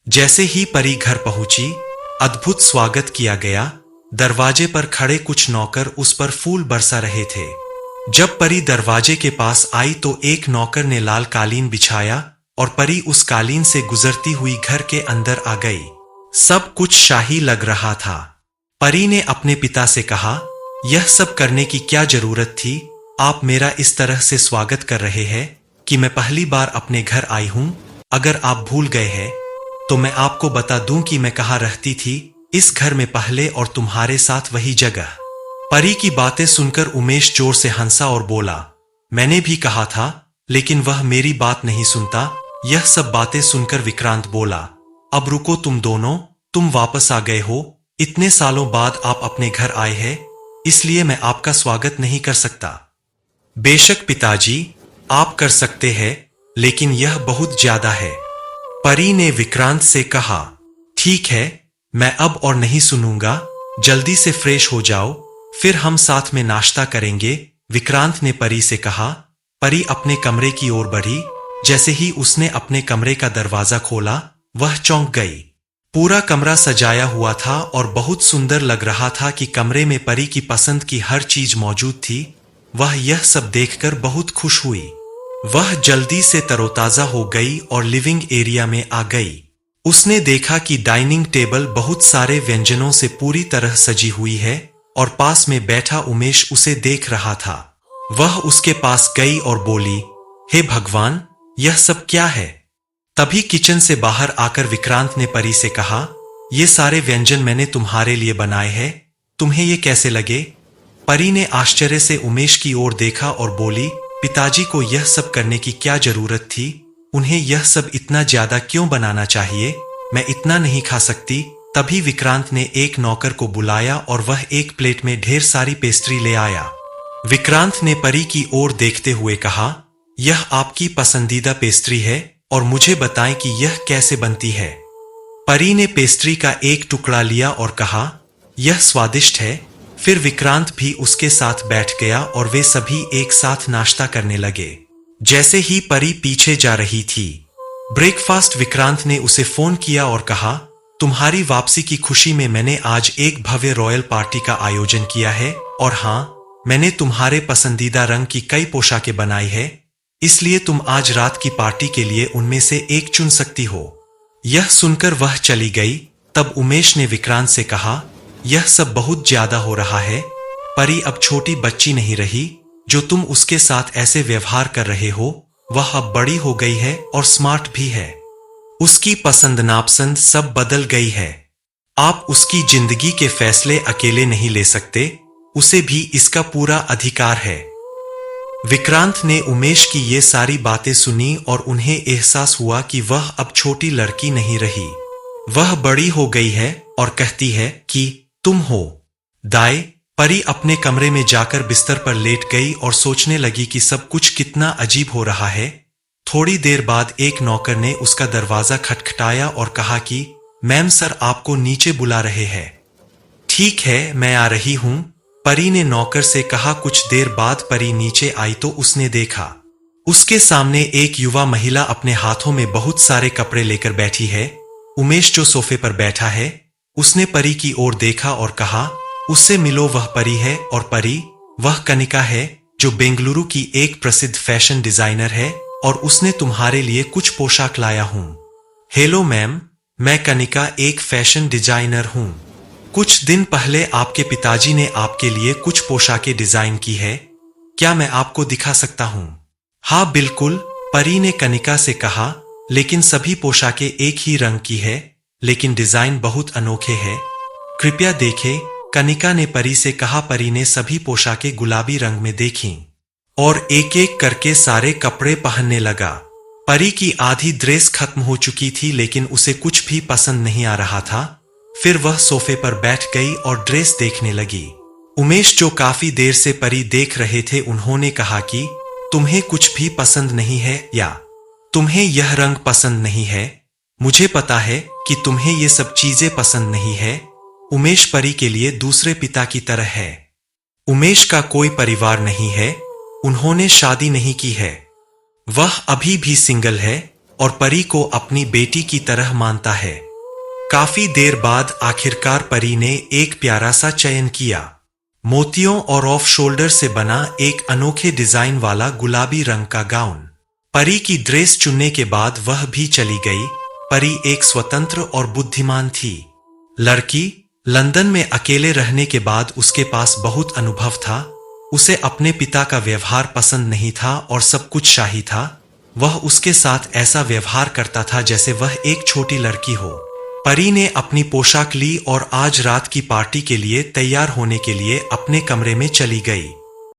जैसे ही परी घर पहुंची, अद्भुत स्वागत किया गया। दरवाजे पर खड़े कुछ नौकर उस पर फूल बरसा रहे थे। जब परी दरवाजे के पास आई तो एक नौकर ने लाल कालीन बिछाया और परी उस कालीन से गुजरती हुई घर के अंदर आ गई। सब कुछ शाही लग रहा था। परी ने अपने पिता से कहा, यह सब करने की क्या जरूरत थी? आप मेरा इस तरह से स्वागत कर रहे हैं कि मैं पहली बार अपने घर आई हूं। अगर आप भूल गए हैं तो मैं आपको बता दूं कि मैं कहाँ रहती थी, इस घर में पहले, और तुम्हारे साथ वही जगह। परी की बातें सुनकर उमेश जोर से हंसा और बोला, मैंने भी कहा था, लेकिन वह मेरी बात नहीं सुनता। यह सब बातें सुनकर विक्रांत बोला, अब रुको तुम दोनों, तुम वापस आ गए हो। इतने सालों बाद आप अपने घर आए हैं, इसलिए मैं आपका स्वागत नहीं कर सकता। बेशक पिताजी, आप कर सकते हैं, लेकिन यह बहुत ज्यादा है। परी ने विक्रांत से कहा, ठीक है, मैं अब और नहीं सुनूंगा। जल्दी से फ्रेश हो जाओ, फिर हम साथ में नाश्ता करेंगे। विक्रांत ने परी से कहा। परी अपने कमरे की ओर बढ़ी। जैसे ही उसने अपने कमरे का दरवाजा खोला, वह चौंक गई। पूरा कमरा सजाया हुआ था और बहुत सुंदर लग रहा था कि कमरे में परी की पसंद की हर चीज मौजूद थी। वह यह सब देखकर बहुत खुश हुई। वह जल्दी से तरोताजा हो गई और लिविंग एरिया में आ गई। उसने देखा कि डाइनिंग टेबल बहुत सारे व्यंजनों से पूरी तरह सजी हुई है और पास में बैठा उमेश उसे देख रहा था। वह उसके पास गई और बोली, हे भगवान, यह सब क्या है? तभी किचन से बाहर आकर विक्रांत ने परी से कहा, ये सारे व्यंजन मैंने तुम्हारे लिए बनाए हैं, तुम्हें ये कैसे लगे? परी ने आश्चर्य से उमेश की ओर देखा और बोली, पिताजी को यह सब करने की क्या जरूरत थी? उन्हें यह सब इतना ज्यादा क्यों बनाना चाहिए? मैं इतना नहीं खा सकती। तभी विक्रांत ने एक नौकर को बुलाया और वह एक प्लेट में ढेर सारी पेस्ट्री ले आया। विक्रांत ने परी की ओर देखते हुए कहा, यह आपकी पसंदीदा पेस्ट्री है और मुझे बताएं कि यह कैसे बनती है। परी ने पेस्ट्री का एक टुकड़ा लिया और कहा, यह स्वादिष्ट है। फिर विक्रांत भी उसके साथ बैठ गया और वे सभी एक साथ नाश्ता करने लगे। जैसे ही परी पीछे जा रही थी, ब्रेकफास्ट विक्रांत ने उसे फोन किया और कहा, तुम्हारी वापसी की खुशी में मैंने आज एक भव्य रॉयल पार्टी का आयोजन किया है और हाँ, मैंने तुम्हारे पसंदीदा रंग की कई पोशाकें बनाई है, इसलिए तुम आज रात की पार्टी के लिए उनमें से एक चुन सकती हो। यह सुनकर वह चली गई। तब उमेश ने विक्रांत से कहा, यह सब बहुत ज्यादा हो रहा है। परी अब छोटी बच्ची नहीं रही। जो तुम उसके साथ ऐसे व्यवहार कर रहे हो, वह अब बड़ी हो गई है और स्मार्ट भी है। उसकी पसंद नापसंद सब बदल गई है। आप उसकी जिंदगी के फैसले अकेले नहीं ले सकते, उसे भी इसका पूरा अधिकार है। विक्रांत ने उमेश की ये सारी बातें सुनी और उन्हें एहसास हुआ कि वह अब छोटी लड़की नहीं रही। वह बड़ी हो गई है और कहती है कि तुम हो दाई। परी अपने कमरे में जाकर बिस्तर पर लेट गई और सोचने लगी कि सब कुछ कितना अजीब हो रहा है। थोड़ी देर बाद एक नौकर ने उसका दरवाजा खटखटाया और कहा कि मैम सर आपको नीचे बुला रहे हैं। ठीक है, मैं आ रही हूं, परी ने नौकर से कहा। कुछ देर बाद परी नीचे आई तो उसने देखा, उसके सामने एक युवा महिला अपने हाथों में बहुत सारे कपड़े लेकर बैठी है। उमेश जो सोफे पर बैठा है, उसने परी की ओर देखा और कहा, उससे मिलो, वह परी है। और परी, वह कनिका है जो बेंगलुरु की एक प्रसिद्ध फैशन डिजाइनर है और उसने तुम्हारे लिए कुछ पोशाक लाया हूं। हेलो मैम, मैं कनिका एक फैशन डिजाइनर हूं। कुछ दिन पहले आपके पिताजी ने आपके लिए कुछ पोशाकें डिजाइन की है, क्या मैं आपको दिखा सकता हूं? हाँ बिल्कुल, परी ने कनिका से कहा, लेकिन सभी पोशाकें एक ही रंग की है, लेकिन डिजाइन बहुत अनोखे हैं, कृपया देखें, कनिका ने परी से कहा। परी ने सभी पोशाकें गुलाबी रंग में देखीं और एक एक करके सारे कपड़े पहनने लगा। परी की आधी ड्रेस खत्म हो चुकी थी, लेकिन उसे कुछ भी पसंद नहीं आ रहा था। फिर वह सोफे पर बैठ गई और ड्रेस देखने लगी। उमेश जो काफी देर से परी देख रहे थे, उन्होंने कहा कि तुम्हें कुछ भी पसंद नहीं है या तुम्हें यह रंग पसंद नहीं है? मुझे पता है कि तुम्हें ये सब चीजें पसंद नहीं है। उमेश परी के लिए दूसरे पिता की तरह है। उमेश का कोई परिवार नहीं है, उन्होंने शादी नहीं की है, वह अभी भी सिंगल है और परी को अपनी बेटी की तरह मानता है। काफी देर बाद आखिरकार परी ने एक प्यारा सा चयन किया। मोतियों और ऑफ शोल्डर से बना एक अनोखे डिजाइन वाला गुलाबी रंग का गाउन। परी की ड्रेस चुनने के बाद वह भी चली गई। परी एक स्वतंत्र और बुद्धिमान थी। लड़की लंदन में अकेले रहने के बाद उसके पास बहुत अनुभव था। उसे अपने पिता का व्यवहार पसंद नहीं था और सब कुछ शाही था। वह उसके साथ ऐसा व्यवहार करता था जैसे वह एक छोटी लड़की हो। परी ने अपनी पोशाक ली और आज रात की पार्टी के लिए तैयार होने के लिए अपने कमरे में चली गई।